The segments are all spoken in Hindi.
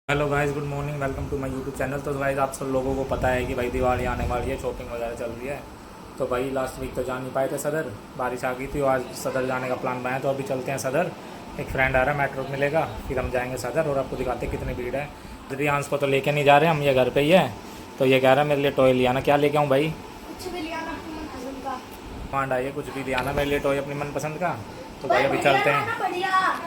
Hello guys, good morning, welcome to my YouTube channel. तो गाइस, आप सब लोगों को पता है कि भाई दिवाली आने वाली है, शॉपिंग वगैरह चल रही है। तो भाई लास्ट वीक तो जा नहीं पाए थे सदर, बारिश आ गई थी। और आज सदर जाने का प्लान बनाया, तो अभी चलते हैं सदर। एक फ्रेंड आ रहा है, मेट्रो मिलेगा, फिर हम जाएंगे सदर और आपको दिखाते हैं कितनी भीड़ है। रियांश को तो लेके नहीं जा रहे हम, ये घर पे ही है। तो ये कह रहा है मेरे लिए टॉय ले आना। क्या लेके आऊँ भाई? कुछ भी लिया ना अपनी मनपसंद का। डिमांड आई है, कुछ भी ले आना मेरे लिए टॉय अपनी मनपसंद का। तो भाई भाई अभी बढ़िया चलते हैं। लाना, बढ़िया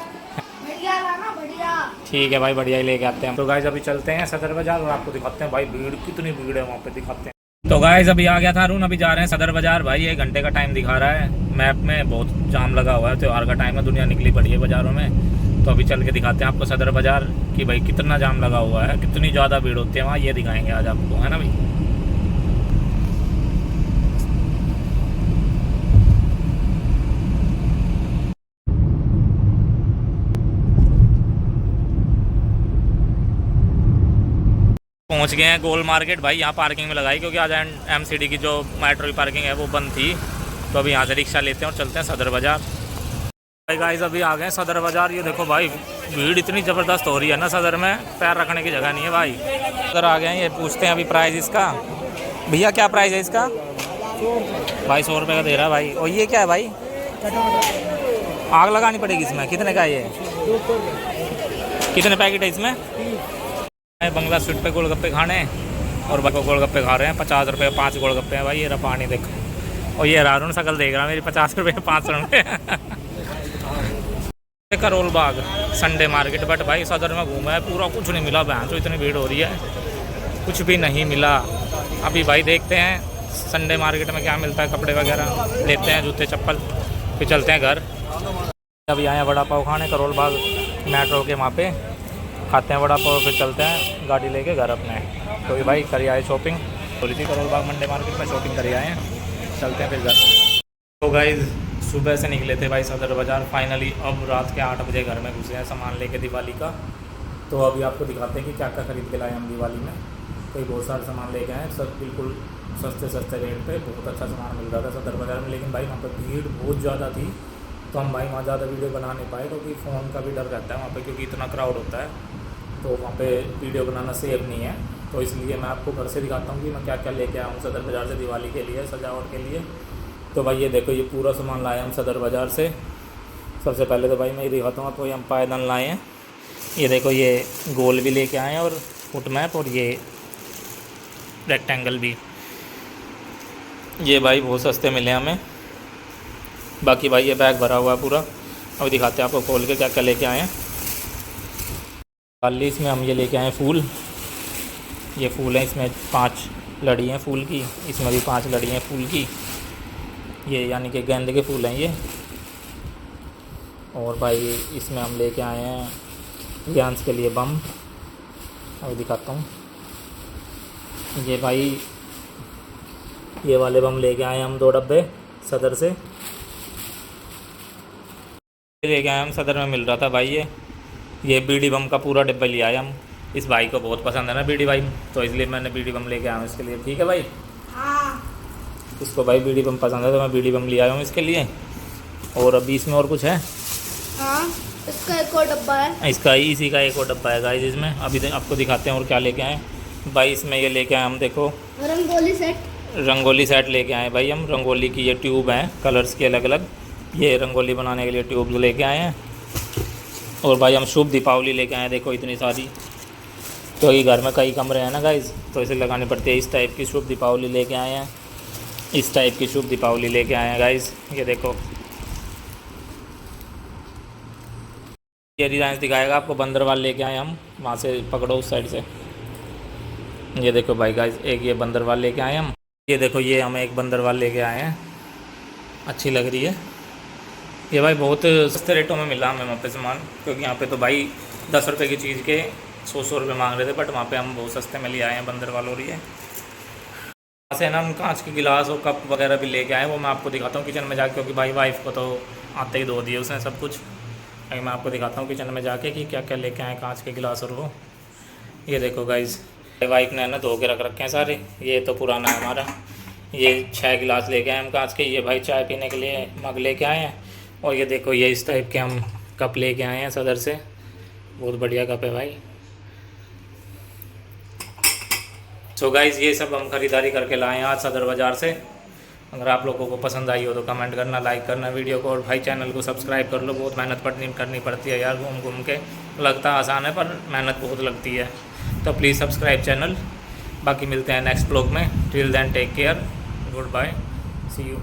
बढ़िया लाना, बढ़िया। ठीक है भाई, बढ़िया ही लेके आते हैं। तो गाइस अभी चलते हैं सदर बाजार और आपको दिखाते हैं भाई भीड़, कितनी भीड़ है वहाँ पे, दिखाते हैं। तो गाइस अभी आ गया था अरुण, अभी जा रहे हैं सदर बाजार। भाई 1 घंटे का टाइम दिखा रहा है मैप में, बहुत जाम लगा हुआ है, त्यौहार का टाइम है, दुनिया निकली पड़ी है बाजारों में। तो अभी चल के दिखाते हैं आपको सदर बाजार कि भाई कितना जाम लगा हुआ है, कितनी ज़्यादा भीड़ होती है वहाँ, ये दिखाएंगे आज आपको, है ना भाई। पहुंच गए हैं गोल मार्केट। भाई यहाँ पार्किंग में लगाई, क्योंकि आज एमसीडी की जो मेट्रो की पार्किंग है वो बंद थी। तो अभी यहाँ से रिक्शा लेते हैं और चलते हैं सदर बाजार। भाई गाइस अभी आ गए हैं सदर बाजार। ये देखो भाई, भीड़ इतनी ज़बरदस्त हो रही है ना सदर में, पैर रखने की जगह नहीं है भाई। सदर आ गए हैं, ये पूछते हैं अभी प्राइस इसका। भैया क्या प्राइस है इसका? भाई 100 रुपये का दे रहा है भाई। और ये क्या है भाई? आग लगानी पड़ेगी इसमें? कितने का है ये? कितने पैकेट है इसमें? बंगला स्वीट पे गोलगप्पे खाने, और बाकी गोलगप्पे खा रहे हैं 50 रुपये 5 गोलगप्पे हैं भाई। ये रहा पानी देखो, और ये रारून शकल देख रहा मेरी, 50 रुपये 5 रुपये। Karol Bagh Sunday market, but भाई सदर में घूमा है पूरा, कुछ नहीं मिला बहन, तो इतनी भीड़ हो रही है, कुछ भी नहीं मिला। अभी भाई देखते हैं संडे मार्केट में क्या मिलता है, कपड़े वगैरह लेते हैं, जूते चप्पल, फिर चलते हैं घर। अभी आए हैं वड़ा पाव खाने करोल बाग मेट्रो के वहाँ पे, खाते हैं वड़ा पाव, फिर चलते हैं गाड़ी लेके घर अपने। तो ये भाई करी आए शॉपिंग, बोली थी करोल बाग मंडे मार्केट में शॉपिंग करी आए हैं, चलते हैं फिर घर। तो गाइस सुबह से निकले थे भाई सदर बाज़ार, फाइनली अब रात के 8 बजे घर में घुसे हैं सामान लेके दिवाली का। तो अभी आपको दिखाते हैं कि क्या क्या खरीद के लाए हम दिवाली में। तो बहुत सारे सामान लेके आए हैं, सब बिल्कुल सस्ते सस्ते रेट पे, बहुत अच्छा सामान मिल रहा था सदर बाज़ार में। लेकिन भाई वहाँ पर भीड़ बहुत ज़्यादा थी, तो हम भाई वहाँ ज़्यादा वीडियो बना नहीं पाए, क्योंकि फ़ोन का भी डर रहता है वहाँ पे, क्योंकि इतना क्राउड होता है, तो वहाँ पे वीडियो बनाना सेफ नहीं है। तो इसलिए मैं आपको घर से दिखाता हूँ कि मैं क्या क्या लेके आया हूँ सदर बाज़ार से दिवाली के लिए, सजावट के लिए। तो भाई ये देखो, ये पूरा सामान लाए हम सदर बाज़ार से। सबसे पहले तो भाई मैं ये दिखाता हूँ आपको, ये हम पायदान लाए हैं। ये देखो, ये गोल भी लेके आए हैं और फुट मैप, और ये रेक्टेंगल भी, ये भाई बहुत सस्ते मिले हमें। बाकी भाई ये बैग भरा हुआ है पूरा, अभी दिखाते हैं आपको खोल के क्या क्या लेके आए हैं। 40 में हम ये लेके आए हैं फूल, ये फूल हैं, इसमें 5 लड़ी हैं फूल की, इसमें भी 5 लड़ी हैं फूल की, ये यानी कि गेंदे के फूल हैं ये। और भाई इसमें हम लेके आए हैं रियांश के लिए बम, अभी दिखाता हूँ। ये भाई ये वाले बम लेके आए हम 2 डब्बे सदर से, लेके आए हम सदर में मिल रहा था भाई। ये बीडी बम का पूरा डिब्बा लिया है हम, इस भाई को बहुत पसंद है ना बीडी बम, तो इसलिए मैंने बीडी बम लेके आया हूँ इसके लिए। ठीक है भाई, हाँ इसको भाई बीडी बम पसंद है, तो मैं बीडी बम ले आया हूँ इसके लिए। और अभी इसमें और कुछ है? हाँ, इसका एक और डब्बा है, इसका इसी का एक और डब्बा है गाइस इसमें। अभी आपको दिखाते हैं और क्या लेके आए भाई। इसमें ये लेके आए हम, देखो रंगोली सेट, रंगोली सेट लेके आए भाई हम। रंगोली की ये ट्यूब हैं कलर्स की अलग अलग, ये रंगोली बनाने के लिए ट्यूब लेके आए हैं। और भाई हम शुभ दीपावली लेके आए हैं, देखो इतनी सारी, क्योंकि घर में कई कमरे हैं ना गाइस, तो इसे लगानी पड़ती है। इस टाइप की शुभ दीपावली लेके आए हैं, इस टाइप की शुभ दीपावली लेके आए हैं गाइस। ये देखो, ये डिज़ाइन दिखाएगा आपको, बंदरवाल लेके आए हम, वहाँ से पकड़ो उस साइड से। ये देखो भाई गाइस, एक ये बंदरवाल लेके आए हम, ये देखो ये हम एक बंदरवाल लेके आए हैं, अच्छी लग रही है ये भाई। बहुत सस्ते रेटों में मिला हमें वहाँ पे सामान, क्योंकि यहाँ पे तो भाई 10 रुपये की चीज़ के 100 रुपये मांग रहे थे, बट वहाँ पे हम बहुत सस्ते में ले आए हैं बंदरवाल। और ये वहाँ से ना हम कांच के गिलास और कप वगैरह भी लेके आए, वो मैं आपको दिखाता हूँ किचन में जाके, क्योंकि भाई वाइफ को तो आते ही धो दिए उसने सब कुछ। अभी मैं आपको दिखाता हूँ किचन में जाके कि क्या क्या लेके आए कांच के गिलास और वो। ये देखो गाइस, वाइफ ने ना धो के रख रखे हैं सारे, ये तो पुराना है हमारा। ये 6 गिलास लेके आए हम कांच के, ये भाई चाय पीने के लिए मग लेके आए हैं। और ये देखो, ये इस टाइप के हम कप लेके आए हैं सदर से, बहुत बढ़िया कप है भाई। सो गाइज़ ये सब हम खरीदारी करके लाए हैं आज सदर बाज़ार से। अगर आप लोगों को पसंद आई हो तो कमेंट करना, लाइक करना वीडियो को, और भाई चैनल को सब्सक्राइब कर लो। बहुत मेहनत करनी पड़ती है यार, घूम घूम के। लगता आसान है पर मेहनत बहुत लगती है, तो प्लीज़ सब्सक्राइब चैनल। बाकी मिलते हैं नेक्स्ट ब्लॉग में। Till then take care, goodbye, see you.